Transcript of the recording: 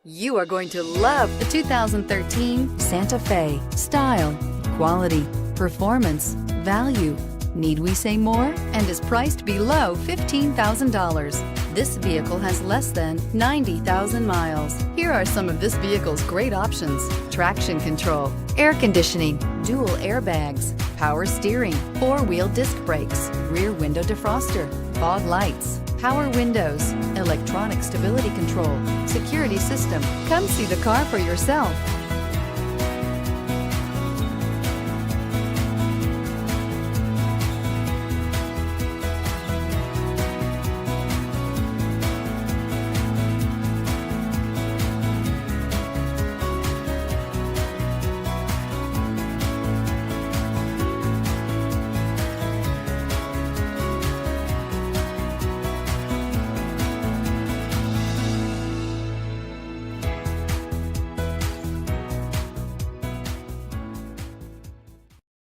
You are going to love the 2013 Santa Fe. Style, quality, performance, value. Need we say more? And is priced below $15,000. This vehicle has less than 90,000 miles. Here are some of this vehicle's great options: traction control, air conditioning, dual airbags, power steering, four-wheel disc brakes, rear window defroster, fog lights, power windows, electronic stability control, security system. Come see the car for yourself.